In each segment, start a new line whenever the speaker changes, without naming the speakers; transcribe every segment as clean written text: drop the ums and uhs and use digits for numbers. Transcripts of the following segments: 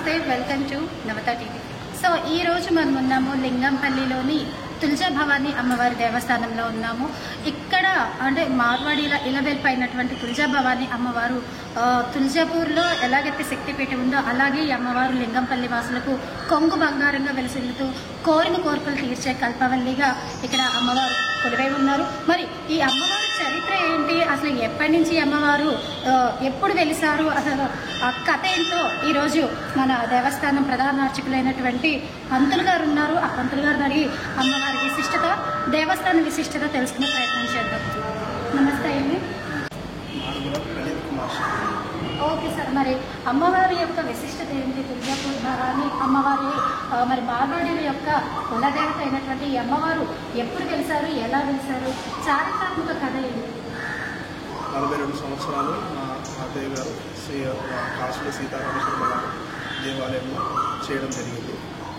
నమస్తే, welcome to Navata TV. So ఈ రోజు మనం ఉన్నాము లింగంపల్లిలోని తులజా భవానీ అమ్మవారి దేవస్థానంలో ఉన్నాము. ఇక్కడ అంటే మార్వాడీల ఇలవెల్పైనటువంటి తులజా భవానీ అమ్మవారు తులజాపూర్లో ఎలాగైతే శక్తిపీఠం ఉందో అలాగే ఈ అమ్మవారు లింగంపల్లి వాసులకు కొంగు బంగారంగా వెలిసిల్లుతూ కోరిన కోరికలు తీర్చే కల్పవల్లిగా ఇక్కడ అమ్మవారు కొలువై ఉన్నారు. మరి ఈ అమ్మవారి చరిత్ర ఏంటి, అసలు ఎప్పటి నుంచి అమ్మవారు ఎప్పుడు వెలిసారు, అసలు ఆ కథ ఏంటో ఈరోజు మన దేవస్థానం ప్రధాన అర్చకులైనటువంటి పంతులు గారు ఉన్నారు. ఆ పంతులు గారు మరి అమ్మవారి విశిష్టత, దేవస్థాన విశిష్టత తెలుసుకునే ప్రయత్నం చేద్దాం. నమస్తే అండి. ఓకే సార్, మరి అమ్మవారి యొక్క విశిష్టత ఏంటి? తులజాపూర్ భవానీ అమ్మవారి మరి మార్వాడీల యొక్క కులదేవత అయినటువంటి ఈ అమ్మవారు ఎప్పుడు వెలిసారు, ఎలా వెలిసారు, చారిత్రాత్మక కథ ఏంటి?
42 సంవత్సరాలు మా అత్తయ్య గారు శ్రీ కాసుల సీతారామేశ్వర దేవాలయంలో చేయడం జరిగింది.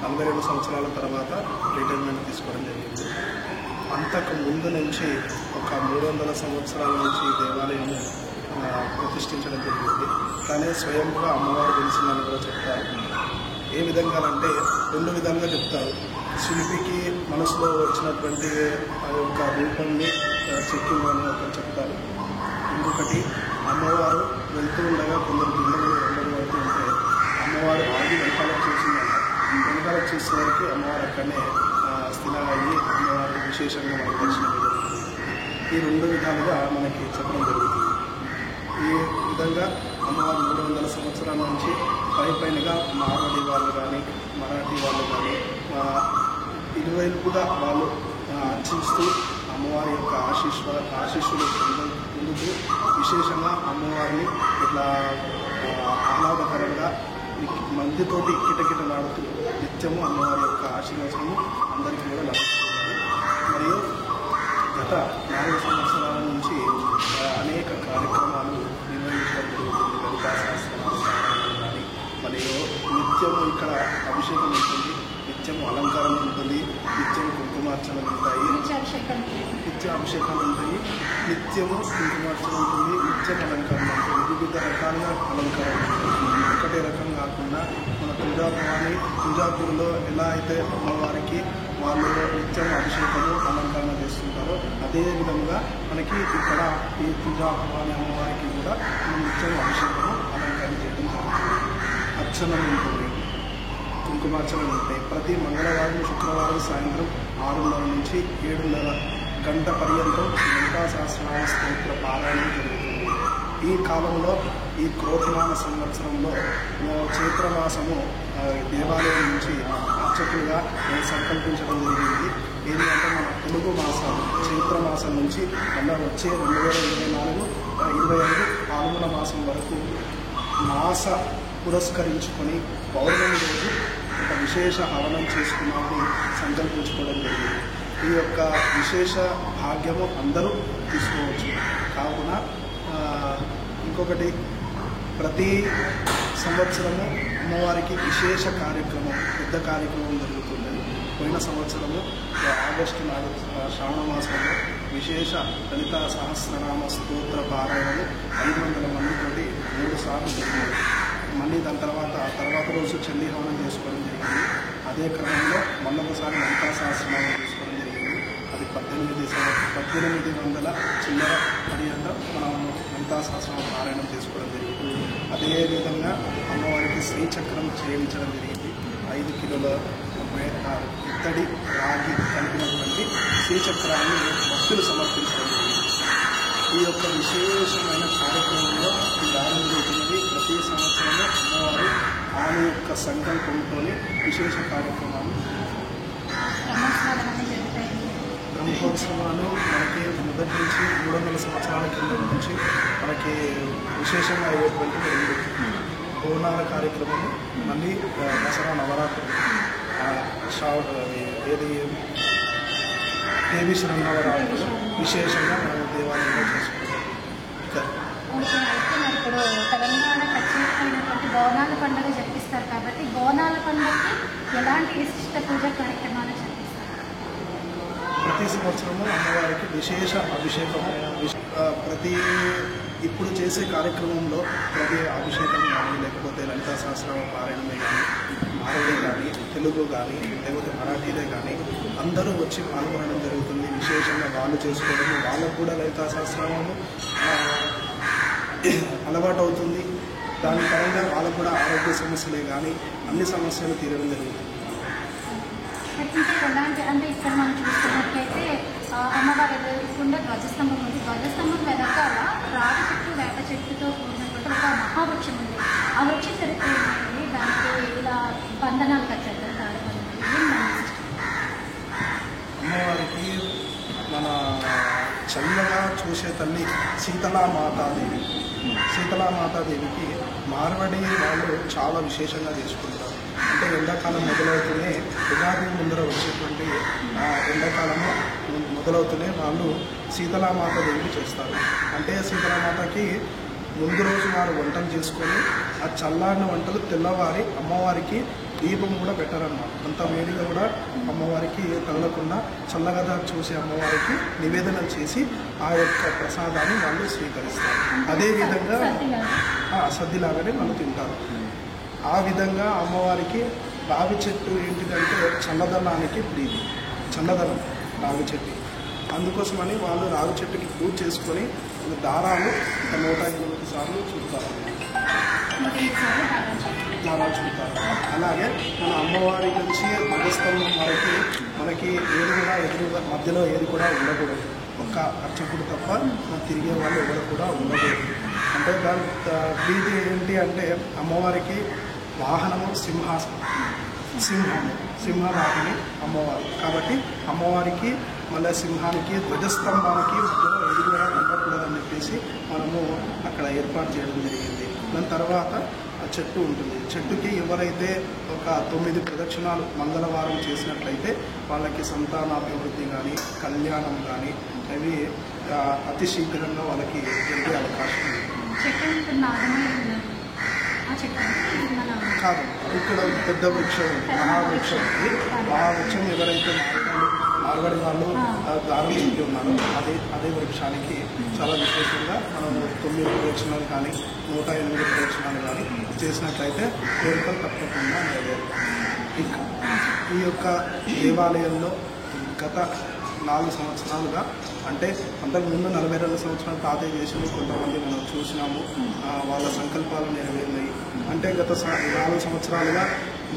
42 సంవత్సరాల తర్వాత రిటైర్మెంట్ తీసుకోవడం జరిగింది. అంతకు ముందు నుంచి ఒక 300 సంవత్సరాల నుంచి దేవాలయం ప్రతిష్ఠించడం జరిగింది. కానీ స్వయంగా అమ్మవారు తెలిసిందని కూడా చెప్తారు. ఏ విధంగా అంటే 2 విధాలుగా చెప్తారు. శిల్పికి మనసులో వచ్చినటువంటి ఆ యొక్క రూపాన్ని చెక్కిందని ఒకటి చెప్తారు. ఇంకొకటి అమ్మవారు వెళ్తూ ఉండగా కొందరు పిల్లలు పడుతూ ఉంటే అమ్మవారు ఆగి వెనకాలకు చూసిందంట. వెనకాలకు చూసేసరికి అమ్మవారు అక్కడనే స్థిరంగా అయ్యి అమ్మవారు విశేషంగా మనకు దర్శనం జరుగుతుంది. ఈ 2 విధాలుగా మనకి చెప్పడం జరుగుతుంది. ఈ విధంగా అమ్మవారు 300 సంవత్సరాల నుంచి పైపైనగా మార్వాడి వాళ్ళు కానీ మరాఠీ వాళ్ళు కానీ ఇరువైపుగా వాళ్ళు అర్చిస్తూ అమ్మవారి యొక్క ఆశీస్సులు పొందుతూ విశేషంగా అమ్మవారిని ఇట్లా ఆహ్లాదకరంగా మందితోటి కిటకిటలాడుతూ నిత్యము అమ్మవారి యొక్క ఆశీర్వాదము అందరికీ కూడా లభిస్తుంది. మరియు గత 4 సంవత్సరాల నుంచి అనేక కార్యక్రమాలు నిర్వహించడం జరుగుతుంది. లలితా సహస్రనామాలు కానీ మరియు నిత్యము ఇక్కడ అభిషేకం ఉంటుంది, నిత్యము అలంకారం ఉంటుంది, నిత్యం కుంకుమార్చనలు ఉంటాయి, నిత్య అభిషేకాలు ఉంటాయి, నిత్యము కుంకుమార్చన ఉంటుంది, నిత్యం అలంకారం ఉంటుంది. వివిధ రకాలుగా అలంకారం ఉంటుంది. ఒకటే రకం కాకుండా మన తులజాపూర్లో ఎలా అయితే అమ్మవారికి వాళ్ళు నిత్యం అభిషేకము అలంకరణ చేస్తుంటారో అదే విధంగా మనకి ఇక్కడ ఈ తులజాపూర్ అమ్మవారికి కూడా నిత్యం అభిషేకము అలంకరణ చేయడం జరుగుతుంది. అర్చనలు ఉంటుంది, కుంకుమార్చనలు ఉంటాయి. ప్రతి మంగళవారం శుక్రవారం సాయంత్రం 6:30 నుంచి 7:30 గంట పర్యంతం లలితా సహస్రనామ స్తోత్ర పారాయణం జరుగుతుంది. ఈ కాలంలో ఈ క్రోధనామ సంవత్సరంలో చైత్రమాసము దేవాలయం నుంచి అర్చకులుగా సంకల్పించడం జరిగింది. ఏంటంటే మన తెలుగు మాసాలు చైత్రమాసం నుంచి మళ్ళీ వచ్చే 2024 25 పాల్గొన మాసం వరకు మాస పురస్కరించుకొని పౌర్ణమి రోజు ఒక విశేష హవనం చేసుకున్నామని సంకల్పించుకోవడం జరిగింది. ఈ యొక్క విశేష భాగ్యము అందరూ తీసుకోవచ్చు. కావున ఇంకొకటి ప్రతి సంవత్సరము అమ్మవారికి విశేష కార్యక్రమం, పెద్ద కార్యక్రమం జరుగుతుంది. పోయిన సంవత్సరము ఆగస్టు నాడు శ్రావణ మాసంలో విశేష లలితా సహస్రనామ స్తోత్ర పారాయణము 500 మందితోటి 3 సార్లు జరిగింది. మళ్ళీ దాని తర్వాత రోజు చండీ హవనం చేసుకోవడం జరిగింది. అదే క్రమంలో మళ్ళొకసారి లలితా సహస్రనామం చేసుకోవడం జరిగింది. అది 1800 చిల్లర పర్యంతం మనం లలితా సహస్రనామ పారాయణం చేసుకోవడం జరిగింది. అదేవిధంగా అమ్మవారికి శ్రీచక్రం చేయించడం జరిగింది. 5 కిలోల ఇత్తడి రాగి కలిపినటువంటి శ్రీచక్రాన్ని భక్తులు సమర్పించడం జరిగింది. ఈ యొక్క విశేషమైన కార్యక్రమంలో ఈ దానం జరుగుతున్నది. ప్రతి సంవత్సరము అమ్మవారు ఆమె యొక్క సంకల్పంతో విశేష కార్యక్రమాలు బ్రహ్మోత్సవాలు మనకి మొదటి నుంచి 300 సంవత్సరాల కింద నుంచి మనకి విశేషంగా అయ్యేటువంటి 2 బోనాల కార్యక్రమము, మళ్ళీ దసరా నవరాత్రులు, ఏది దేవీ శరన్నవరాత్రులు విశేషంగా మనం దేవాలయంలో చేసుకుంటాం.
ఇప్పుడు తెలంగాణ ప్రత్యేకమైనటువంటి బోనాల పండుగ జరిపిస్తారు కాబట్టి బోనాల పండుగకి ఎలాంటి విశిష్ట పూజ కార్యక్రమాలు జరిపిస్తారు?
ప్రతి సంవత్సరము అమ్మవారికి విశేష అభిషేకము ప్రతి ఇప్పుడు చేసే కార్యక్రమంలో ప్రతి అభిషేకం కానీ లేకపోతే లలితా సహస్ర పారాయణమే కానీ మారవడే కానీ తెలుగు కానీ లేకపోతే మరాఠీలే కానీ అందరూ వచ్చి పాల్గొనడం జరుగుతుంది. విశేషంగా వాళ్ళు చేసుకోవడం, వాళ్ళకు కూడా లలితా సహస్రనామము అలవాటు అవుతుంది. దాని పరంగా వాళ్ళకు కూడా ఆరోగ్య సమస్యలే కానీ అన్ని సమస్యలు తీరడం జరుగుతుంది.
అంటే ఇక్కడ మనం చూస్తున్నట్లయితే అమ్మవారి ఎదురుకుండా ధ్వజస్తంభం ఉంది. ధ్వజస్తంభం వెనకాల రావి చెట్టు వేప చెట్టుతో కూడినటువంటి ఒక మహావృక్షం ఉంది. ఆ వృక్ష చరిత్ర ఏంటంటే దానికి ఇలా బంధనాలు కట్టారు కదా,
అమ్మవారికి మన చల్లగా చూసే తల్లి శీతలామాతాదేవి. శీతలామాతాదేవికి మార్వడి వాళ్ళు చాలా విశేషంగా చేసుకుంటారు. అంటే ఎండాకాలం మొదలవుతూనే ఉగాది ముందర వచ్చేటువంటి ఎండాకాలము మొదలవుతూనే వాళ్ళు శీతలామాతాదేవికి చేస్తారు. అంటే శీతలామాతకి ముందు రోజు వారు వంటలు చేసుకొని ఆ చల్లారిన వంటలు తెల్లవారి అమ్మవారికి దీపం కూడా పెట్టారన్నమాట. అంత వేడిగా కూడా అమ్మవారికి తగలకుండా చల్లగా చూసి అమ్మవారికి నివేదన చేసి ఆ యొక్క ప్రసాదాన్ని వాళ్ళు స్వీకరిస్తారు. అదేవిధంగా సద్దిలాగానే వాళ్ళు తింటారు. ఆ విధంగా అమ్మవారికి రావి చెట్టు ఏంటిదంటే చల్లదనానికి ప్రీతి, చల్లదనం రావి చెట్టు. అందుకోసమని వాళ్ళు రావి చెట్టుకి పూజ చేసుకొని దారాలు 108 సార్లు చుడతారు. దారాలు చుడతారు. అలాగే మన అమ్మవారి నుంచి ధ్వజస్తంభం వరకు మనకి ఏది కూడా ఎదురుగా మధ్యలో ఏది కూడా ఉండకూడదు. ఒక్క అర్చకుడు తప్ప తిరిగే వాళ్ళు ఎవరు కూడా ఉండకూడదు. అంటే దాని ప్రీతి ఏంటి అంటే అమ్మవారికి వాహనము సింహవాహిని అమ్మవారు కాబట్టి అమ్మవారికి మళ్ళీ సింహానికి ధ్వజస్తంభానికి మధ్యలో ఎదురుగా ఉండకూడదని చెప్పేసి మనము అక్కడ ఏర్పాటు చేయడం జరిగింది. దాని తర్వాత ఆ చెట్టు ఉంటుంది. చెట్టుకి ఎవరైతే ఒక 9 ప్రదక్షిణాలు మంగళవారం చేసినట్లయితే వాళ్ళకి సంతానాభివృద్ధి కానీ కళ్యాణం కానీ అవి అతి శీఘ్రంగా వాళ్ళకి జరిగే అవకాశం ఉంది. కాదు, ఇక్కడ పెద్ద వృక్షం ఉంది, మహావృక్షం ఉంది. మహావృక్షం ఎవరైతే మార్వాడి వాళ్ళు దారులు చుట్టి ఉన్నారో అదే వృక్షానికి చాలా విశేషంగా మనం 9 ప్రదక్షిణాలు కానీ 108 ప్రదక్షిణాలు కానీ చేసినట్లయితే కోరికలు తప్పకుండా నెరవేరుతాయి. ఈ యొక్క దేవాలయంలో గత 4 సంవత్సరాలుగా అంటే అంతకుముందు 42 సంవత్సరాలు తాతయ్య చేసిన కొంతమంది మనం చూసినాము. వాళ్ళ సంకల్పాలు నెరవేరినాయి. అంటే గత 4 సంవత్సరాలుగా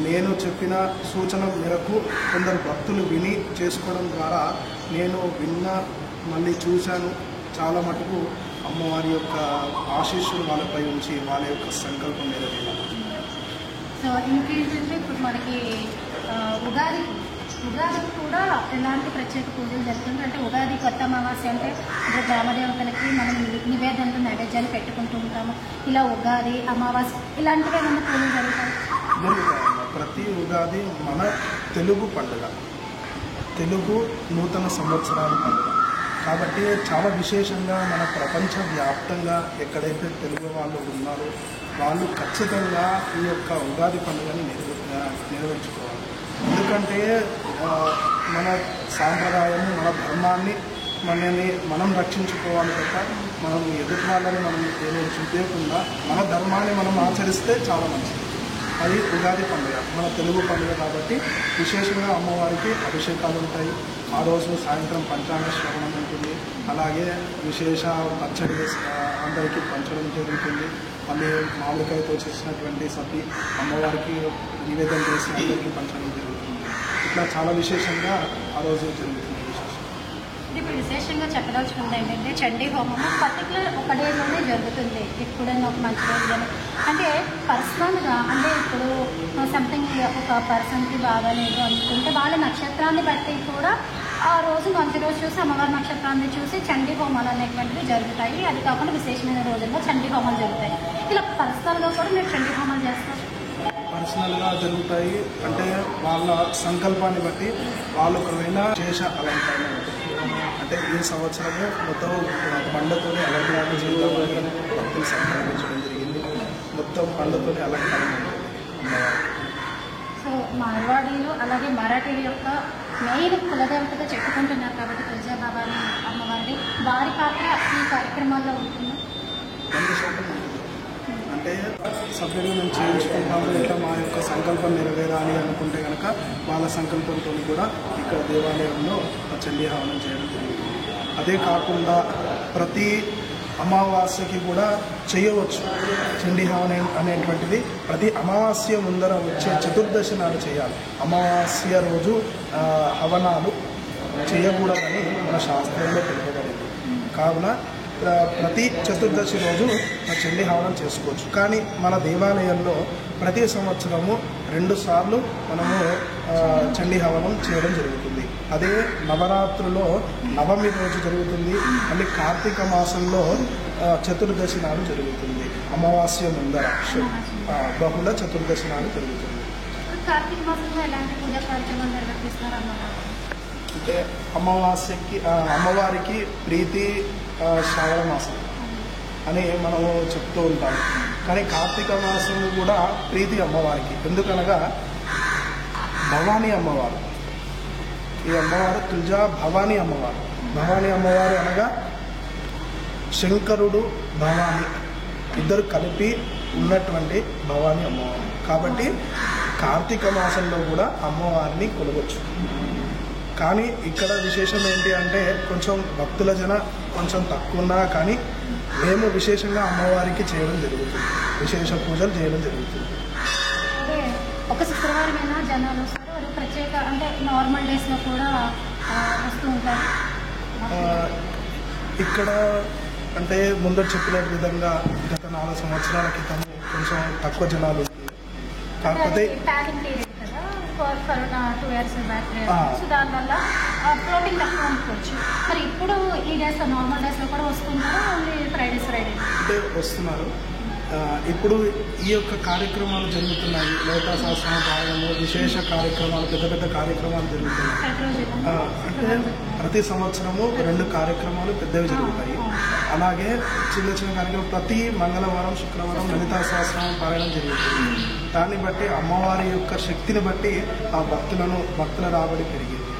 నేను చెప్పిన సూచన మేరకు కొందరు భక్తులు విని చేసుకోవడం ద్వారా నేను మళ్ళీ చూశాను. చాలా మటుకు అమ్మవారి యొక్క ఆశీస్సులు వాళ్ళపై ఉంచి వాళ్ళ యొక్క సంకల్పం నెరవేరాలి.
సో ఇంకేంటంటే ఇప్పుడు మనకి ఉగాదికి కూడా ఎలాంటి ప్రత్యేక పూజలు జరుగుతుంది అంటే ఉగాది కొత్త అమావాస్య అంటే గ్రామదేవతలకి మనం నైవేద్యాలు పెట్టుకుంటూ ఉంటాము. ఇలా ఉగాది అమావాస్య ఇలాంటివి ఏమైనా పూజలు జరుగుతాయి?
ప్రతి ఉగాది మన తెలుగు పండుగ, తెలుగు నూతన సంవత్సరాల పండుగ కాబట్టి చాలా విశేషంగా మన ప్రపంచవ్యాప్తంగా ఎక్కడైతే తెలుగు వాళ్ళు ఉన్నారో వాళ్ళు ఖచ్చితంగా ఈ యొక్క ఉగాది పండుగని నెరవేర్చుకోవాలి. ఎందుకంటే మన సాంప్రదాయము, మన ధర్మాన్ని మనం రక్షించుకోవాలి తప్ప మనం ఎదుటి వాళ్ళని మనం ఏదైనా చూపించకుండా మన ధర్మాన్ని మనం ఆచరిస్తే చాలా మంచిది. అది ఉగాది పండుగ, మన తెలుగు పండుగ కాబట్టి విశేషంగా అమ్మవారికి అభిషేకాలు ఉంటాయి. ఆ రోజు సాయంత్రం పంచాంగ శ్రవణం ఉంటుంది. అలాగే విశేష పచ్చడి అందరికీ పంచడం జరుగుతుంది. మళ్ళీ మామిడికాయతో చేసినటువంటి సతి అమ్మవారికి నివేదన చేసి అందరికీ పంచడం జరుగుతుంది. ఇట్లా చాలా విశేషంగా ఆ రోజు జరుగుతుంది.
ఇప్పుడు విశేషంగా చెప్పదలుచుకుంది ఏంటంటే చండీ హోమము పర్టికులర్ ఒక డేలోనే జరుగుతుంది. ఎప్పుడైనా ఒక మంచి రోజులోనే అంటే పర్సనల్గా అంటే ఇప్పుడు సంథింగ్ ఒక పర్సన్కి బాగాలేదు అనుకుంటే వాళ్ళ నక్షత్రాన్ని బట్టి కూడా ఆ రోజు మంచి రోజు చూసి అమ్మవారి నక్షత్రాన్ని చూసి చండీ హోమాలు అనేటువంటివి జరుగుతాయి. అది కాకుండా విశేషమైన రోజుల్లో చండీ హోమాలు జరుగుతాయి. ఇలా పర్సనల్గా కూడా మీరు చండీ హోమాలు చేస్తారు?
పర్సనల్గా జరుగుతాయి. అంటే వాళ్ళ సంకల్పాన్ని బట్టి వాళ్ళు ఒకవేళ శేష అలంకరణ అంటే ఈ సంవత్సరమే మొత్తం పండుగతోనే అలంకరణ చేయడం భక్తులు సంకల్పించడం జరిగింది. మొత్తం పండుగతోనే అలంకరణ ఉంటుంది.
సో మార్వాడీలు అలాగే మరాఠీల యొక్క మెయిన్ కులదేవతగా చెప్పుకుంటున్నారు కాబట్టి తులజాభవాని అమ్మవారిని వారి పాత్ర ఈ కార్యక్రమాల్లో ఉంటుంది.
100% ఉంటుంది. అంటే సభ్యులు మేము చేయించుకుంటాము, ఇట్లా మా యొక్క సంకల్పం నెరవేరాలి అనుకుంటే కనుక వాళ్ళ సంకల్పంతో కూడా ఇక్కడ దేవాలయంలో చండీ హవనం చేయడం జరుగుతుంది. అదే కాకుండా ప్రతి అమావాస్యకి కూడా చేయవచ్చు చండీ హవనం అనేటువంటిది. ప్రతి అమావాస్య ముందర వచ్చే చతుర్దశి నాడు చేయాలి. అమావాస్య రోజు హవనాలు చేయకూడదని మన శాస్త్రంలో తెలుపబడింది. కావున ప్రతి చతుర్దశి రోజు చండీ హవనం చేసుకోవచ్చు. కానీ మన దేవాలయంలో ప్రతి సంవత్సరము 2 సార్లు మనము చండీ హవనం చేయడం జరుగుతుంది. అదే నవరాత్రులో నవమి రోజు జరుగుతుంది, మళ్ళీ కార్తీక మాసంలో చతుర్దశి నాడు జరుగుతుంది. అమావాస్య ముందర బహుళ చతుర్దశి నాడు జరుగుతుంది.
కార్తీక మాసంలో ఎలాంటి పూజా కార్యక్రమాలు నిర్వహిస్తారు?
అంటే అమావాస్యకి అమ్మవారికి ప్రీతి శ్రావణ మాసం అని మనము చెప్తూ ఉంటాం. కానీ కార్తీక మాసం కూడా ప్రీతి అమ్మవారికి. ఎందుకనగా భవానీ అమ్మవారు, ఈ అమ్మవారు తుల్జా భవానీ అమ్మవారు. భవానీ అమ్మవారు అనగా శంకరుడు భవానీ ఇద్దరు కలిపి ఉన్నటువంటి భవానీ అమ్మవారు. కాబట్టి కార్తీక మాసంలో కూడా అమ్మవారిని కొలవచ్చు. కానీ ఇక్కడ విశేషం ఏంటి అంటే కొంచెం భక్తుల కొంచెం తక్కువ ఉన్నా కానీ మేము విశేషంగా అమ్మవారికి చేయడం జరుగుతుంది, విశేష పూజలు చేయడం జరుగుతుంది.
అంటే ఒక శుక్రవారమైనా జనాలు వస్తారు, అది ప్రత్యేక అంటే నార్మల్ డేస్లో కూడా వస్తూ ఉంటారు.
ఇక్కడ అంటే ముందర చెప్పిన విధంగా గత 4 సంవత్సరాల క్రితం కొంచెం తక్కువ జనాలు ఉంటుంది. కాకపోతే
కరోనా 2 years బ్యాక్, సో దానివల్ల ఫ్లోటింగ్ తక్కువ అనుకోవచ్చు. మరి ఇప్పుడు ఈ డేస్లో నార్మల్ డేస్లో కూడా వస్తుంటారు, ఓన్లీ ఫ్రైడే
అంటే వస్తున్నారు. ఇప్పుడు ఈ యొక్క కార్యక్రమాలు జరుగుతున్నాయి. లలితా సహస్రనామ పారాయణము, విశేష కార్యక్రమాలు, పెద్ద కార్యక్రమాలు జరుగుతున్నాయి. అంటే ప్రతి సంవత్సరము 2 కార్యక్రమాలు పెద్దవి జరుగుతాయి. అలాగే చిన్న కార్యక్రమం ప్రతి మంగళవారం, శుక్రవారం లలితా సహస్రనామ పారాయణం జరుగుతుంది. దాన్ని బట్టి అమ్మవారి యొక్క శక్తిని బట్టి ఆ భక్తుల రాబడి పెరిగింది.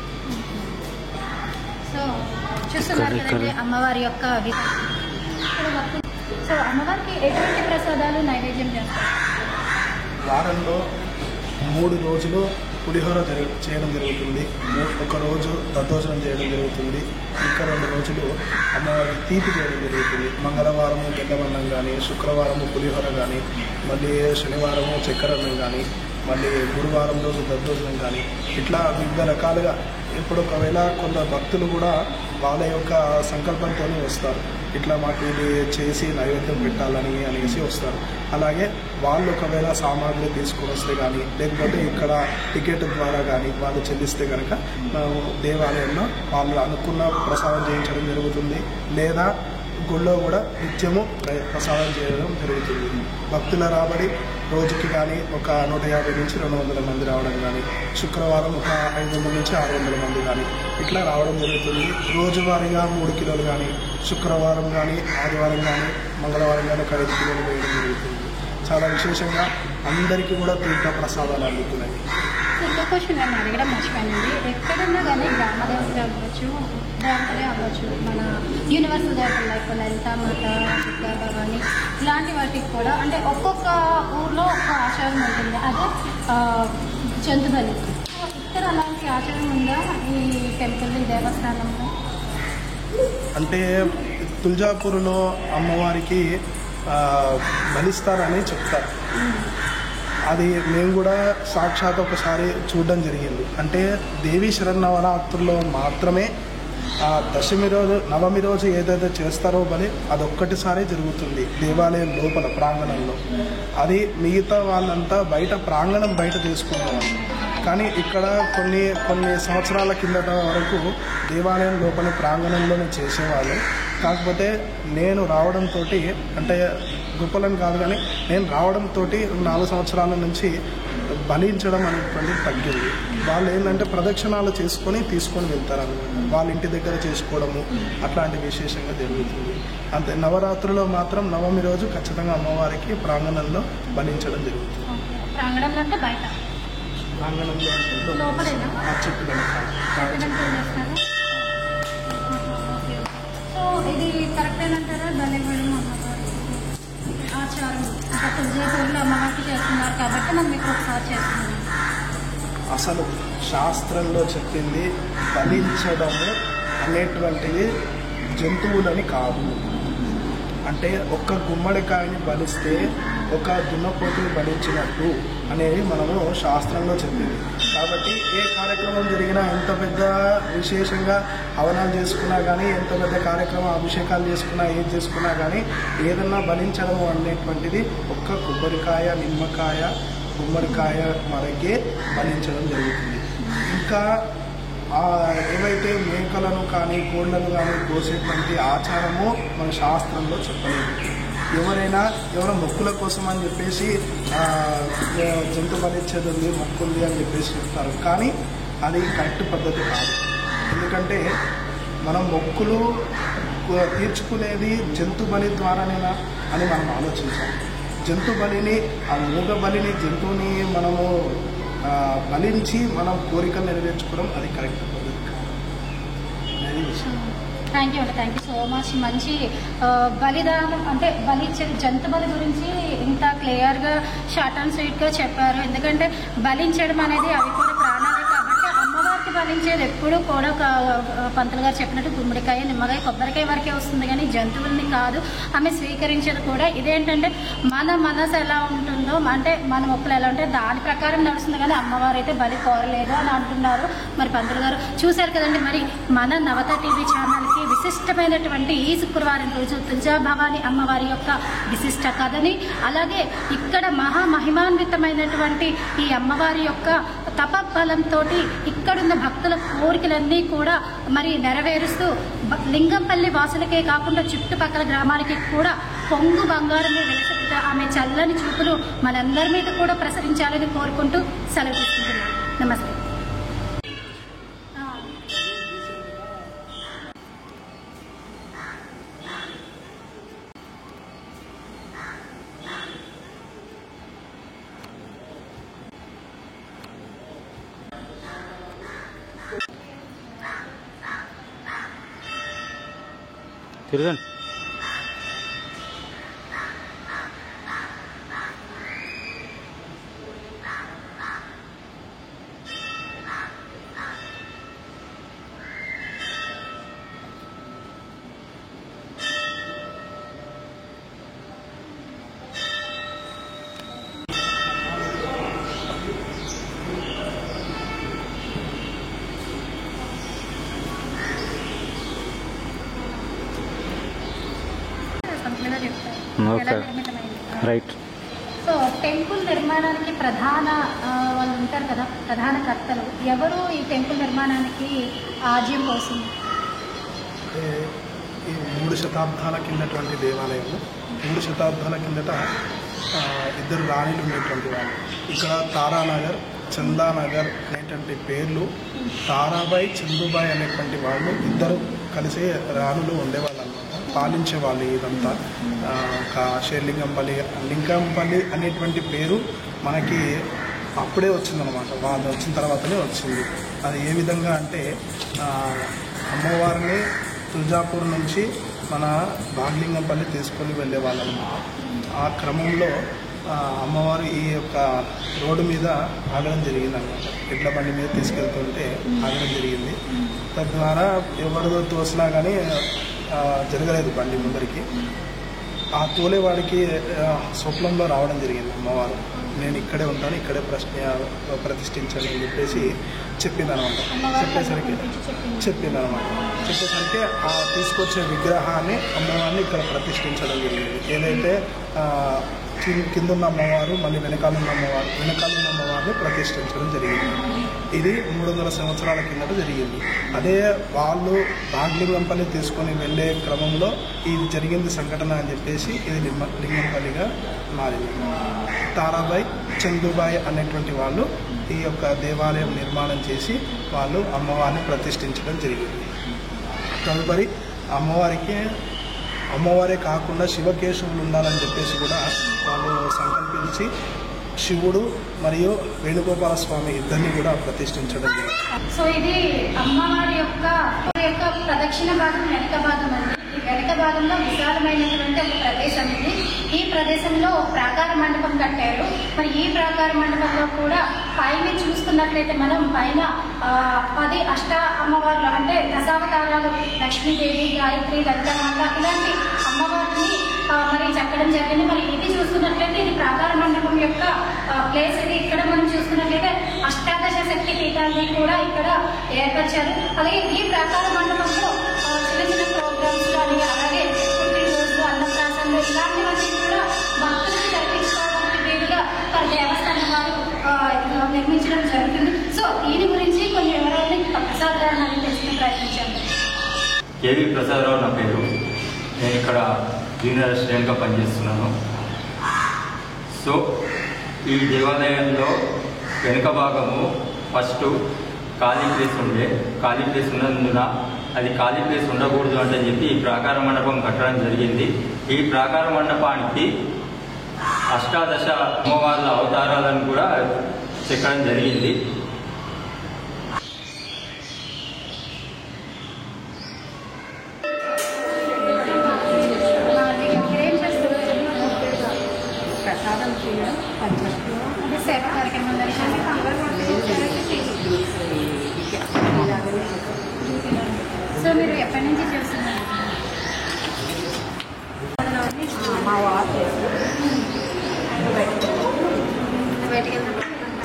సో చూస్తున్నారు కదండి అమ్మవారి యొక్క సో అమ్మవారికి ఎటువంటి ప్రసాదాలు నైవేద్యం చేస్తారు?
వారంలో 3 రోజులు పులిహోర చేయడం జరుగుతుంది. ఒక రోజు దద్దోజనం చేయడం జరుగుతుంది. ఇంకా 2 రోజులు అమ్మవారికి తీపి చేయడం జరుగుతుంది. మంగళవారము గెండమన్నం కానీ, శుక్రవారము పులిహోర కానీ, మళ్ళీ శనివారము చక్కెరన్నం కానీ, మళ్ళీ గురువారం రోజు దద్దోజనం కానీ, ఇట్లా వివిధ రకాలుగా. ఇప్పుడు ఒకవేళ కొంత భక్తులు కూడా వాళ్ళ యొక్క సంకల్పంతోనే వస్తారు, ఇట్లా మాకు ఇది చేసి నైవేద్యం పెట్టాలని అనేసి వస్తారు. అలాగే వాళ్ళు ఒకవేళ సామాగ్రి తీసుకొని వస్తే కానీ, లేకపోతే ఇక్కడ టికెట్ ద్వారా కానీ వాళ్ళు చెల్లిస్తే కనుక దేవాలయంలో వాళ్ళు అనుకున్న ప్రసాదం చేయించడం జరుగుతుంది. లేదా గుళ్ళో కూడా నిత్యము ప్రసాదం చేయడం జరుగుతుంది. భక్తుల రాబడి రోజుకి కానీ ఒక 150 నుంచి 200 మంది రావడం కానీ, శుక్రవారం ఒక 500 నుంచి 600 మంది కానీ ఇట్లా రావడం జరుగుతుంది. రోజువారీగా 3 కిలోలు కానీ, శుక్రవారం కానీ, ఆదివారం కానీ, మంగళవారం కానీ 5 కిలోలు వేయడం జరుగుతుంది. చాలా విశేషంగా అందరికీ కూడా తీర్థ ప్రసాదాలు అందుతున్నాయి.
ఇంకో క్వశ్చన్ నేను అడగడం మర్చిపోయానండి. ఎక్కడన్నా కానీ గ్రామదేవతలు అవ్వచ్చు, దేవతలే అవ్వచ్చు, మన యూనివర్సల్ దేవతలు లైక్ లలితామాత, దుర్గా భవాని ఇలాంటి వాటికి కూడా అంటే ఒక్కొక్క ఊర్లో ఒక్క ఆచారం ఉంటుంది. అదే జంతుబలి. ఇక్కడ అలాంటి ఆచారం ఉందా ఈ టెంపుల్, ఈ దేవస్థానంలో?
అంటే తుల్జాపూర్లో అమ్మవారికి బలిస్తారని చెప్తారు. అది మేము కూడా సాక్షాత్ ఒకసారి చూడడం జరిగింది. అంటే దేవీ శరన్నవరాత్రుల్లో మాత్రమే ఆ దశమి రోజు, నవమి రోజు ఏదైతే చేస్తారో బలి అదొక్కటిసారి జరుగుతుంది దేవాలయం లోపల ప్రాంగణంలో. అది మిగతా వాళ్ళంతా ప్రాంగణం బయట తీసుకునేవాళ్ళు. కానీ ఇక్కడ కొన్ని సంవత్సరాల కిందట వరకు దేవాలయం లోపల ప్రాంగణంలోనే చేసేవాళ్ళు. కాకపోతే నేను రావడంతో, అంటే గొప్పలను కాదు కానీ నేను రావడంతో 4 సంవత్సరాల నుంచి బలించడం అనేటువంటిది తగ్గింది. వాళ్ళు ఏంటంటే ప్రదక్షిణాలు తీసుకొని వెళ్తారు. వాళ్ళ ఇంటి దగ్గర చేసుకోవడము అట్లాంటి విశేషంగా జరుగుతుంది. అంతే నవరాత్రుల్లో మాత్రం నవమి రోజు ఖచ్చితంగా అమ్మవారికి ప్రాంగణంలో బలించడం జరుగుతుంది.
ప్రాంగణంలో అంటే బయట,
ప్రాంగణంలో
సో ఇది కరెక్ట్ అంటారా? బలి ఇవ్వడం చేస్తున్నారు కాబట్టి మనం ఇప్పుడు ఒకసారి చేస్తున్నాం.
అసలు శాస్త్రంలో చెప్పింది బలించడము అనేటువంటిది జంతువులని కాదు. అంటే ఒక్క గుమ్మడికాయని బలిస్తే ఒక దున్నపోతుని బలించినట్టు అనేది మనము శాస్త్రంలో చెప్పింది. కాబట్టి ఏ కార్యక్రమం జరిగినా, ఎంత పెద్ద విశేషంగా హవనాలు చేసుకున్నా కానీ, ఎంత పెద్ద కార్యక్రమం అభిషేకాలు చేసుకున్నా, ఏది చేసుకున్నా కానీ ఏదన్నా బలించడం అనేటువంటిది ఒక్క కొబ్బరికాయ, నిమ్మకాయ, గుమ్మడికాయ వరకే బలించడం జరుగుతుంది. ఇంకా ఏవైతే మేకలను కానీ కోళ్ళను కానీ కోసేటువంటి ఆచారము మన శాస్త్రంలో చెప్పలేదు. ఎవరో మొక్కుల కోసం అని చెప్పేసి జంతు బలిచ్చేది ఉంది, మొక్కుంది అని చెప్పేసి చెప్తారు. కానీ అది కరెక్ట్ పద్ధతి కాదు. ఎందుకంటే మనం మొక్కులు తీర్చుకునేది జంతు బలి ద్వారానేనా అని మనం ఆలోచించాలి. జంతు బలిని, ఆ మూగ బలిని, జంతువుని మనము బలించి మనం కోరికలు నెరవేర్చుకోవడం అది కరెక్ట్ పద్ధతి కాదు అనేది విషయం.
Thank you so much. మంచి బలిదానం అంటే బలిచ్చే జంతు బలి గురించి ఇంత క్లియర్గా షార్ట్ అండ్ స్వీట్గా చెప్పారు. ఎందుకంటే బలించడం అనేది అవి కూడా ప్రాణాలే కాబట్టి అమ్మవారికి బలించేది ఎప్పుడు కూడా పంతులు గారు చెప్పినట్టు గుమ్మడికాయ, నిమ్మకాయ, కొబ్బరికాయ వరకే వస్తుంది కానీ జంతువుల్ని కాదు. ఆమె స్వీకరించేది కూడా ఇదేంటంటే మన మనసు ఎలా ఉంటుందో, అంటే మన మొక్కులు ఎలా ఉంటే దాని ప్రకారం నడుస్తుంది కానీ అమ్మవారు అయితే బలి కోరలేదు అని అంటున్నారు. మరి పంతులు గారు చూశారు కదండి. మరి మన నవత టీవీ ఛానల్కి విశిష్టమైనటువంటి ఈ శుక్రవారం రోజు తులజా భవాని అమ్మవారి యొక్క విశిష్ట కథని, అలాగే ఇక్కడ మహామహిమాన్వితమైనటువంటి ఈ అమ్మవారి యొక్క తపబలంతో ఇక్కడున్న భక్తుల కోరికలన్నీ కూడా మరి నెరవేరుస్తూ లింగంపల్లి వాసులకే కాకుండా చుట్టుపక్కల గ్రామాలకి కూడా పొంగు బంగారమే వెలిసెత్తుతా ఆమె చల్లని చూపులు మనందరి మీద కూడా ప్రసరించాలని కోరుకుంటూ సెలవు తీసుకుంటున్నాను. నమస్తే.
తిరగండి. Okay, right.
సో టెంపుల్ నిర్మాణానికి ప్రధాన వాళ్ళు ఉంటారు కదా, ప్రధాన కర్తలు ఎవరు? ఈ టెంపుల్ నిర్మాణానికి ఆజ్యం పోసింది
ఈ 3 శతాబ్దాల కిందటువంటి దేవాలయము. 3 శతాబ్దాల కిందట ఇద్దరు రాణులు ఉండేటువంటి వాళ్ళు. ఇక్కడ తారానగర్, చందానగర్ అనేటువంటి పేర్లు, తారాబాయి, చందుబాయి అనేటువంటి వాళ్ళు ఇద్దరు కలిసే రాణులు ఉండేవాళ్ళు అన్నమాట. పాలించేవాళ్ళు ఇదంతా. లింగంపల్లి అనేటువంటి పేరు మనకి అప్పుడే వచ్చిందనమాట. వాళ్ళు వచ్చిన తర్వాతనే వచ్చింది. అది ఏ విధంగా అంటే అమ్మవారిని తులజాపూర్ నుంచి మన బాగ్లింగంపల్లి తీసుకొని వెళ్ళేవాళ్ళు అన్నమాట. ఆ క్రమంలో అమ్మవారు ఈ యొక్క రోడ్డు మీద ఆగడం జరిగింది అన్నమాట. ఎడ్ల బండి మీద తీసుకెళ్తుంటే ఆగడం జరిగింది. తద్వారా ఎవరిదో తోసినా కానీ జరగలేదు బండి ముందరికి. ఆ తోలేవాడికి స్వప్నంలో రావడం జరిగింది అమ్మవారు. నేను ఇక్కడే ఉంటాను, ఇక్కడే ప్రతిష్ఠించండి అని చెప్పేసి చెప్పిందనమాట. చెప్పేసరికి ఆ తీసుకొచ్చే విగ్రహాన్ని అమ్మవారిని ఇక్కడ ప్రతిష్ఠించడం జరిగింది. ఏదైతే కిందున్న అమ్మవారు మళ్ళీ వెనకాలన్న అమ్మవారిని ప్రతిష్ఠించడం జరిగింది. ఇది 300 సంవత్సరాల కిందట జరిగింది. అదే వాళ్ళు బాగ్లింగంపల్లి తీసుకొని వెళ్ళే క్రమంలో ఇది జరిగింది సంఘటన అని చెప్పేసి ఇది లింగంపల్లిగా మారింది. తారాబాయి, చందుబాయి అనేటువంటి వాళ్ళు ఈ యొక్క దేవాలయం నిర్మాణం చేసి వాళ్ళు అమ్మవారిని ప్రతిష్ఠించడం జరిగింది. తదుపరి అమ్మవారే కాకుండా శివకేశవులు ఉండాలని చెప్పేసి కూడా వాళ్ళు సంకల్పించి శివుడు మరియు వేణుగోపాల స్వామి ఇద్దరిని కూడా ప్రతిష్ఠించడం జరిగింది.
సో ఇది అమ్మవారి యొక్క ప్రదక్షిణ భాగం, వెనక భాగం అండి. వెనక భాగంలో విశాలమైనటువంటి ఒక ప్రదేశం ఇది. ఈ ప్రదేశంలో ప్రాకార మండపం కట్టారు. మరి ఈ ప్రాకార మండపంలో కూడా పైన చూసుకున్నట్లయితే మనం పైన 10 అష్ట అమ్మవార్లు అంటే దశావతారాలు లక్ష్మీదేవి, గాయత్రి, లలితమాత ఇలాంటి అమ్మవారిని మరి చెక్కడం జరిగింది. మరి ఇది చూసుకున్నట్లయితే ఇది ప్రాకార మండపం యొక్క ప్లేస్ ఇది. ఇక్కడ మనం చూసుకున్నట్లయితే అష్టాదశ శక్తి పీఠాన్ని కూడా ఇక్కడ ఏర్పరిచారు. అలాగే ఈ ప్రాకార మండపంలో చిన్న చిన్న ప్రోగ్రామ్స్ కానీ అలాగే పుట్టినరోజు, అన్నప్రాసనలు ఇలాంటివన్నీ కూడా భక్తులకు జరిపించుకోవడానికి వీలుగా దేవస్థానం వారు నిర్మించడం జరుగుతుంది. సో దీని గురించి కొన్ని వివరాలని ప్రసాద్ గారు నాకు తెలిసిన ప్రయత్నించాను.
కేవీ ప్రసాదరావు నా పేరు. నేను ఇక్కడ జూనియర్ అసిస్టెంట్గా పనిచేస్తున్నాను. సో ఈ దేవాలయంలో వెనుక భాగము ఫస్ట్ ఖాళీ ప్లేస్ ఉన్నందున అది ఖాళీ ప్లేస్ ఉండకూడదు అంటే చెప్పి ఈ ప్రాకార మండపం కట్టడం జరిగింది. ఈ ప్రాకార మండపానికి అష్టాదశ అమ్మవార్ల అవతారాలను కూడా చెక్కడం జరిగింది.
సో మీరు ఎప్పటి నుంచి చేస్తున్నారు?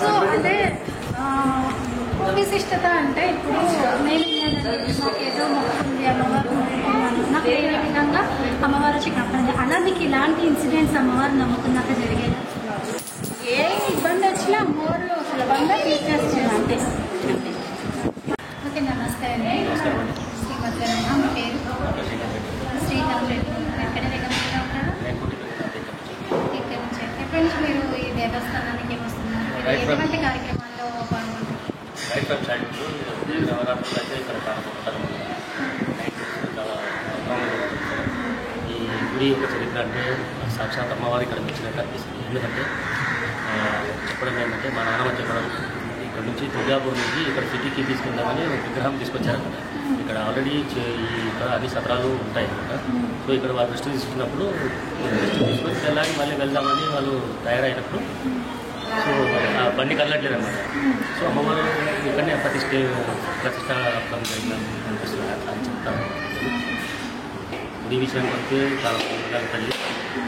సో అంటే విశిష్టత అంటే ఇప్పుడు నేను నాకు ఏదో మొక్కుంది అమ్మవారు నాకు ఏ విధంగా అమ్మవారు వచ్చి కాపాడింది. అలా మీకు ఇలాంటి ఇన్సిడెంట్స్ అమ్మవారు నమ్ముకున్నాక జరిగేది? ఏ ఇబ్బంది వచ్చినా అమ్మవారు సులభంగా తీర్చేస్తారు అంతే. ఓకే, నమస్తే అండి. శ్రీమద్రమ్మ, మీ పేరు? శ్రీకాంత్ రెడ్డి. ఎక్కడ దగ్గర ఉంటారు? ఇక్కడ నుంచి. ఎప్పటి నుంచి మీరు ఈ దేవస్థానానికి వస్తున్నారు? ఎటువంటి కార్యక్రమాల్లో పాల్గొంటారు?
ఈ గుడి యొక్క చరిత్ర అంటే సాక్షాత్ అమ్మవారి ఇక్కడ వచ్చినట్టు అనిపిస్తుంది. ఎందుకంటే చెప్పడం ఏంటంటే మా నాన్నమ్మ చెప్పడం ఇక్కడ నుంచి దుర్గాపూర్ నుంచి ఇక్కడ సిటీకి తీసుకుందామని విగ్రహం తీసుకొచ్చారు. ఇక్కడ ఆల్రెడీ ఇక్కడ అన్ని సత్రాలు ఉంటాయి అన్నమాట. సో ఇక్కడ వాళ్ళు దృష్టి తీసుకున్నప్పుడు దృష్టి తీసుకొని వెళ్ళాలి మళ్ళీ వెళ్దామని వాళ్ళు తయారైనప్పుడు సో ఆ బండి కదలట్లేదు అన్నమాట. సో అమ్మవారు ఇక్కడనే ప్రతిష్టాపనం జరిగిందని అనిపిస్తుంది అని చెప్తాను. గుడి విషయానికి వస్తే చాలా పూర్వకాల తల్లి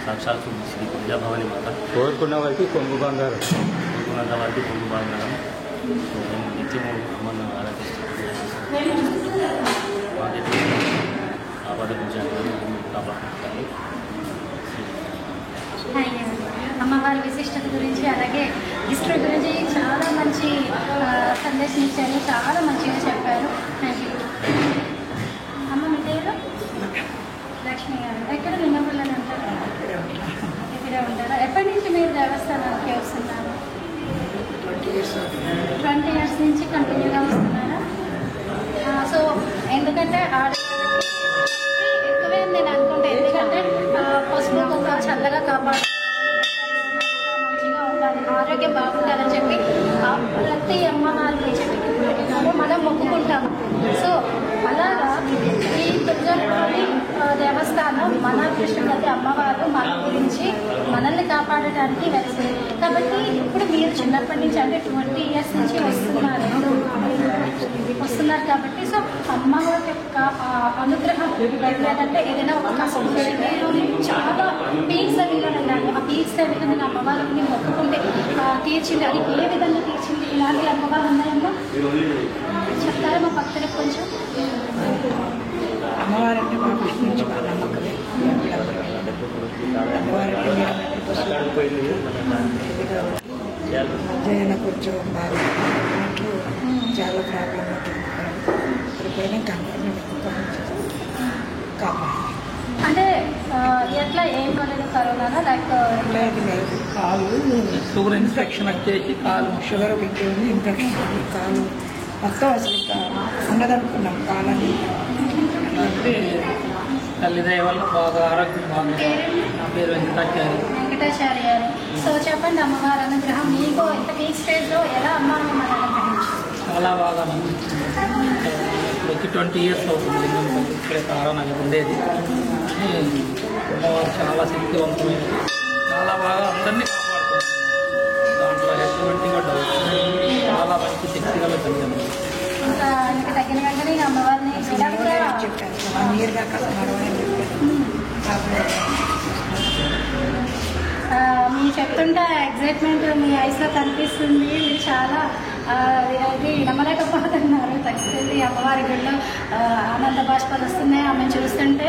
సాక్షాత్ శ్రీ దుర్గాభవాని మాత.
కోరుకున్న వారికి కొంగు బంగారం,
కోరుకున్నంత వారికి కొంగు బంగారం. సో మేము నిత్యము అమ్మను ఆరాధిస్తున్నాము. ఆపద గురించి కాపాడుకుంటాము.
అమ్మవారి విశిష్టత గురించి అలాగే హిస్టరీ గురించి చాలా మంచి సందేశం ఇచ్చారు. చాలా మంచిగా చెప్పారు. Thank you. అమ్మ మీ పేరు? లక్ష్మి గారు. ఎక్కడ నిన్నపల్లని ఉంటారు? ఇక్కడే ఉంటారా? ఎప్పటి నుంచి మీరు దేవస్థానానికి వస్తున్నారు? 20 years నుంచి కంటిన్యూగా వస్తున్నారా? సో ఎందుకంటే ఎక్కువే నేను అనుకుంటే, ఎందుకంటే పసుపు కుంకుమ చల్లగా కాపాడు, మంచిగా ఉండాలి, ఆరోగ్యం బాగుండాలని చెప్పి ప్రతి అమ్మవారిని చెప్పి మనం మొక్కుకుంటాము. సో అలాగా ఈ తులజాపురి దేవస్థానం మన కృష్ణపతి అమ్మవారు మన గురించి మనల్ని కాపాడటానికి వెళ్తుంది. కాబట్టి ఇప్పుడు మీరు చిన్నప్పటి నుంచి అంటే 20 years నుంచి వస్తున్నారు కాబట్టి సో అమ్మవారి యొక్క అనుగ్రహం లేదంటే ఏదైనా ఒక కష్టం మీరు చాలా పీక్స్ అవిగా వెళ్ళాలి. ఆ పీక్స్ అవిగా నేను అమ్మవారిని మొక్కుకుంటే తీర్చింది. అది ఏ విధంగా తీర్చింది? ఇలాంటి అమ్మవారు ఉన్నాయమ్మా చెప్తారా మా భక్తులకు కొంచెం?
అమ్మవారంటే మా కృష్ణ నుంచి మా నమ్మకమే. అమ్మవారంటే మధ్యాహ్నం కొంచెం బాగా చాలా ప్రాబ్లం ఉంటుంది. పడిపోయినా కాపాడు.
అంటే ఎట్లా ఏం పడలేదు కరోనా లైక్
లేదు కాలు షుగర్ ఇన్ఫెక్షన్ వచ్చేసి కాలు షుగర్ పెట్టేది ఇన్ఫెక్షన్ కాలు మొత్తం అసలు ఉన్నదనుకున్నాం కాలని.
అంటే తల్లిదయ వల్ల బాగా ఆరోగ్యం బాగుంది. నా పేరు
వెంకటాచారి గారు. సో చెప్పండి, అమ్మవారి అనుగ్రహం మీకు ఇంత పీక్ స్టేజ్లో ఎలా అమ్మవారిని మనం అనుగ్రహించారు?
చాలా బాగా నమ్ముతుంది. వచ్చి 20 years అవుతుంది. లింగంపల్లి ఇక్కడే తారానగర్ ఉండేది. అమ్మవారు చాలా శక్తివంతమైనది, చాలా బాగా అందరినీ కాపాడుతుంది. దాంట్లో ఎటువంటిగా డౌట్ చాలా మంచి శక్తి గల తల్లి.
ఇంకా ఇంకా తగ్గిన వెంటనే అమ్మవారిని
చెప్పారు 1 year దాకా నడవని చెప్పారు.
మీ చెప్తుంటే ఎగ్జైట్మెంట్ మీ ఐస్లో కనిపిస్తుంది. మీరు చాలా అది నమ్మలేకపోతున్నారు. తగ్గుతుంది అమ్మవారి గుడిలో ఆనంద బాష్పాలు వస్తున్నాయి. ఆమెను చూస్తుంటే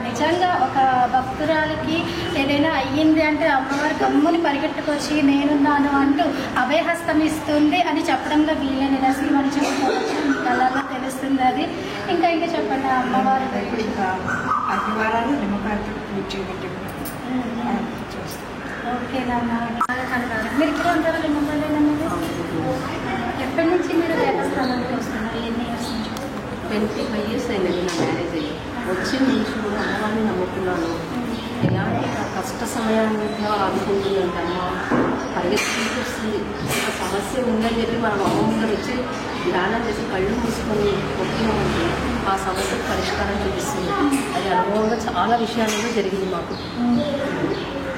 నిజంగా ఒక భక్తురాలికి ఏదైనా అయ్యింది అంటే అమ్మవారి గమ్ముని పరిగెట్టుకొచ్చి నేనున్నాను అంటూ అభయహస్తం ఇస్తుంది అని చెప్పడంలో వీళ్ళ నిదర్శనం అని చెప్పుకోవచ్చు. కళలో తెలుస్తుంది అది. ఇంకా చెప్పండి అమ్మవారి
అభివారాలు నిమ్మకాయలతో పూజ చేయబట్టి
ఓకేనమ్మా. మీరు ఇక్కడ ఉంటారా నిమ్మపల్లి? ఎప్పటి నుంచి మీరు దేవస్థానానికి వస్తున్నారు? ఎన్ని ఇయర్స్ నుంచి?
25 years అయింది నా మ్యారేజ్ అయ్యి. వచ్చి నుంచి కూడా అమ్మవారిని నమ్ముకున్నాను. ఎలాంటి కష్ట సమయాన్ని ఆదుకుంటుందంటే అమ్మ పరిగెత్తుకుంటూ వస్తుంది. ఒక సమస్య ఉందని చెప్పి మనం అమ్మమ్మగా వచ్చి ధ్యానం చేసి కళ్ళు మూసుకొని కొట్టినామంటే ఆ సమస్యకు పరిష్కారం చూపిస్తుంది. అది అనుభవంగా చాలా విషయాలలో జరిగింది మాకు.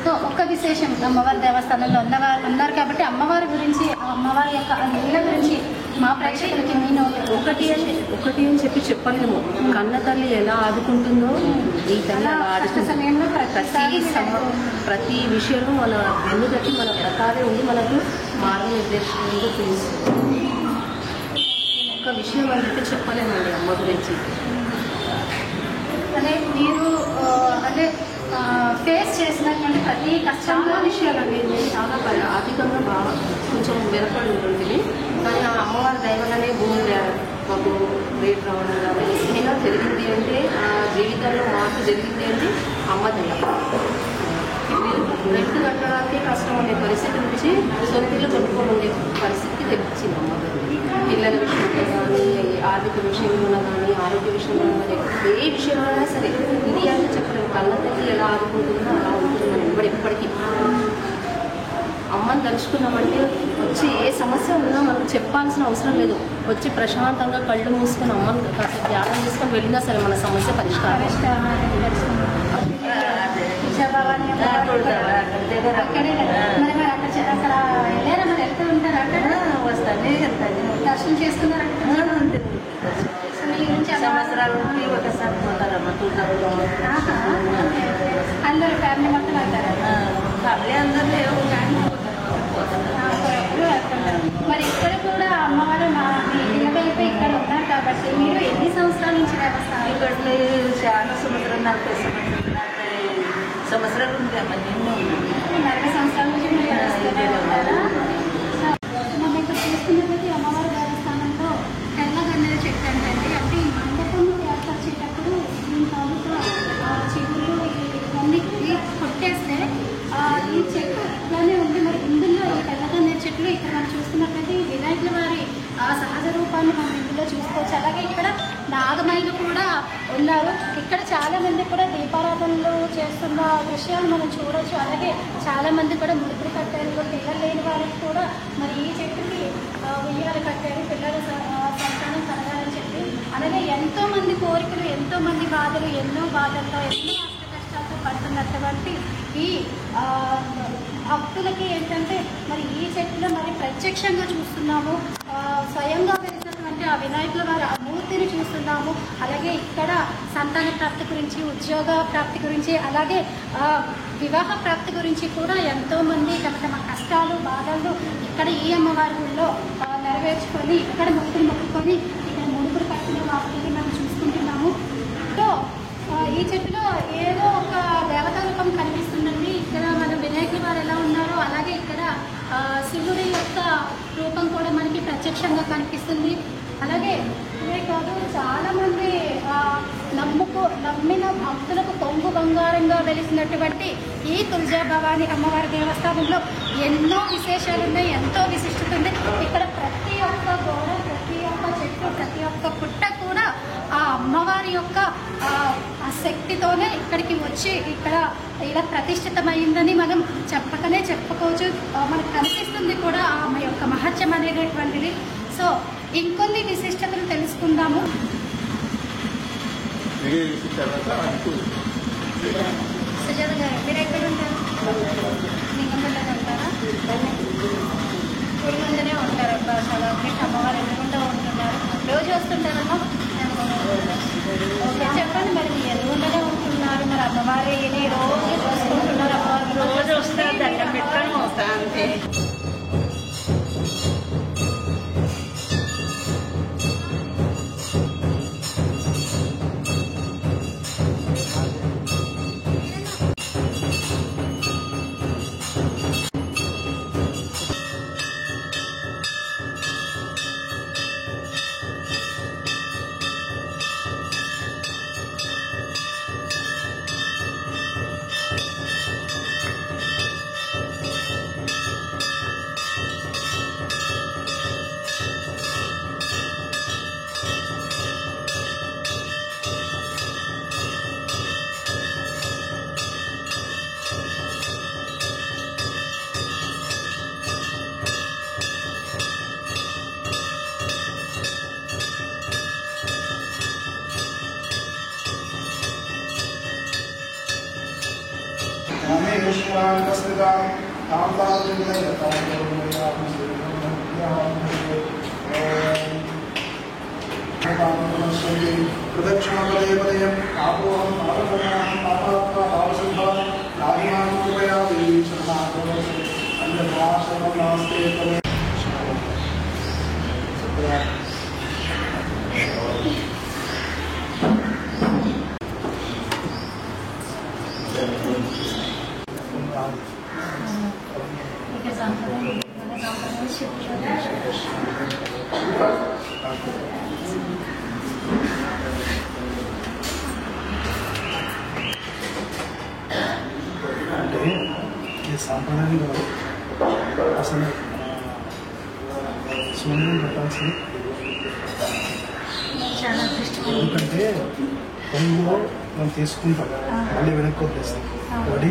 సో ఒక్క విశేషం, అమ్మవారి దేవస్థానంలో ఉన్నారు కాబట్టి అమ్మవారి గురించి, అమ్మవారి యొక్క నీళ్ళ గురించి మా ప్రేక్షకులకి నేను
ఒకటి అని చెప్పి చెప్పలేము. కన్న తల్లి ఎలా ఆదుకుంటుందో ఈ తల్లి అలా ఆడుతుంది. ప్రతి విషయంలో మన వెన్నుదట్టి మన ప్రకారే ఉండి మనకు మార్గనిర్దేశంగా తెలుస్తుంది. ఒక విషయం అని చెప్పి చెప్పలేమండి అమ్మ గురించి.
అదే మీరు అంటే ఫేస్ చేసినటువంటి ప్రతి
చాలా విషయాలండి. నేను చాలా ఆర్థికంగా బాగా కొంచెం వెనకబడి ఉంటుంది. కానీ ఆ అమ్మవారి దయవల్లనే భూమి మాకు రేట్ రావడం కానీ ఏదైనా జరిగింది అంటే ఆ జీవితంలో మార్పు జరిగింది అంటే అమ్మ దయ. రెంట్ కట్టడానికి కష్టం ఉండే పరిస్థితి నుంచి సొంతిల్లు కొనుక్కొని ఉండే పరిస్థితికి తెప్పించింది అమ్మ. పిల్లల విషయంలో కానీ, ఆర్థిక విషయంలో కానీ, ఆరోగ్య విషయంలో కానీ, ఏ విషయంలో అయినా సరే ఇది అంటే చెప్పలేము. కన్న తల్లి ఎలా ఆదుకుంటుందో అలా ఉంటుంది మనం ఎప్పటికీ. అమ్మని తలుచుకున్నామంటే వచ్చి ఏ సమస్య ఉన్నా మనకు చెప్పాల్సిన అవసరం లేదు. వచ్చి ప్రశాంతంగా కళ్ళు మూసుకొని అమ్మని కాస్త ధ్యానం చేసుకొని వెళ్ళినా సరే మన సమస్య పరిష్కారం.
దర్శనం చేసుకున్నారు
సంవత్సరాల నుండి ఒకసారి పోతారమ్మ
అందరూ ఫ్యామిలీ మొత్తం అంటారా?
ఫ్యామిలీ అందరూ లేవు కానీ
మరి ఇక్కడ కూడా అమ్మవారు మా ఇళ్ళపై ఇక్కడ ఉన్నారు కాబట్టి మీరు ఎన్ని సంవత్సరాల నుంచి దేవస్థానం?
ఇక్కడ చాలా సంవత్సరం 40 సంవత్సరాలు ఉంది అమ్మ. నేను
40 సంవత్సరాల నుంచి మీరు ఉంటారా? మనం ఇక్కడ చూస్తున్నప్పటికీ అమ్మవారి దేవస్థానంలో తెల్లగన్నేరు చెట్టు అంటే ఈ మండపం ఏర్పరిచేటప్పుడు దీని తాలూకా చిగుళ్ళు ఇవన్నీ కొట్టేస్తే ఈ చెట్టు ఇట్లానే ఉంది. మరి ఇందులో ఈ తెల్లగన్నేరు చెట్లు ఇక్కడ మనం చూస్తున్నట్లయితే వినాయకుల వారి సహజ రూపాన్ని మనం ఇందులో చూసుకోవచ్చు. అలాగే ఇక్కడ నాగమైలు కూడా ఉన్నారు. ఇక్కడ చాలా మంది కూడా దీపారాధనలు చేస్తున్న దృశ్యాలు మనం చూడవచ్చు. అలాగే చాలా మంది కూడా ముడుపులు కట్టారు. పిల్లలు లేని వారికి కూడా మరి ఈ చెట్టుకి ఉయ్యాలు కట్టారు, పిల్లల సంతానం కలగాలని చెప్పి. అలాగే ఎంతో మంది కోరికలు, ఎంతో మంది బాధలు, ఎన్నో బాధల్లో ఎన్నో కష్టాలతో పడుతున్నటువంటి ఈ భక్తులకి ఏంటంటే మరి ఈ చెట్టులో మరి ప్రత్యక్షంగా చూస్తున్నాము. స్వయంగా వెలిసినటువంటి ఆ వినాయకుల వారి ఆ మూర్తిని చూస్తున్నాము. అలాగే ఇక్కడ సంతాన ప్రాప్తి గురించి, ఉద్యోగ ప్రాప్తి గురించి, అలాగే వివాహ ప్రాప్తి గురించి కూడా ఎంతోమంది తమ తమ కష్టాలు, బాధలు ఇక్కడ ఈ అమ్మవారి ఊళ్ళో నెరవేర్చుకొని ఇక్కడ మొక్కుకొని ఇక్కడ ముడుపులు కట్టిన వాటిని మనం చూసుకుంటున్నాము. సో ఈ చెట్టులో ఏదో ఒక దేవతా రూపం కనిపిస్తుందండి. ఇక్కడ మన వినాయకుల వారు ఎలా ఉన్నారో అలాగే ఇక్కడ శివుడి యొక్క రూపం కూడా మనకి ప్రత్యక్షంగా కనిపిస్తుంది. అలాగే ఇవే కాదు, చాలామంది నమ్మిన భక్తులకు కొంగు బంగారంగా వెలిసినటువంటి ఈ తులజా భవాని అమ్మవారి దేవస్థానంలో ఎన్నో విశేషాలు ఉన్నాయి, ఎంతో విశిష్టత ఉంది. ఇక్కడ ప్రతి ఒక్క గోడ, ప్రతి ఒక్క చెట్టు, ప్రతి ఒక్క పుట్ట కూడా ఆ అమ్మవారి యొక్క ఆ శక్తితోనే ఇక్కడికి వచ్చి ఇక్కడ ఇలా ప్రతిష్ఠితమైందని మనం చెప్పకనే చెప్పుకోవచ్చు. మనకు కనిపిస్తుంది కూడా ఆమె యొక్క మహత్యం అనేటటువంటిది. సో ఇంకొన్ని విశిష్టతలు తెలుసుకుందాము.
వీడియో చేసిన తర్వాత అనుకో
సుజాత గారు మీరు ఎక్కడ ఉంటారు? లింగంపల్లిలో ఉంటారా? ఊరి ముందునే ఉంటారు. అబ్బా చాలా గ్రేట్. అమ్మవారు ఎదురుకుంటూ ఉంటున్నారు. రోజు వస్తుంటారమ్మా? ఓకే, చెప్పండి మరి మీరు ఎదురుకుంటూనే ఉంటున్నారు, మరి అమ్మవారిని రోజు చూసుకుంటున్నారు? అమ్మవారు
రోజు వస్తే దండం పెట్టుకొని వస్తా అంతే.
ప్రదక్షిణపదయం ఆపోహం పాపసిద్ధయా అన్యభాషణం నాస్తే అంటే ఈ సాంప్రదాయంగా అసలు సూర్యుని పెట్టాల్సింది. ఎందుకంటే పనుల్లో మనం తీసుకుంటాం, మళ్ళీ వెనక్కి వదిలేస్తాం. ఒకటి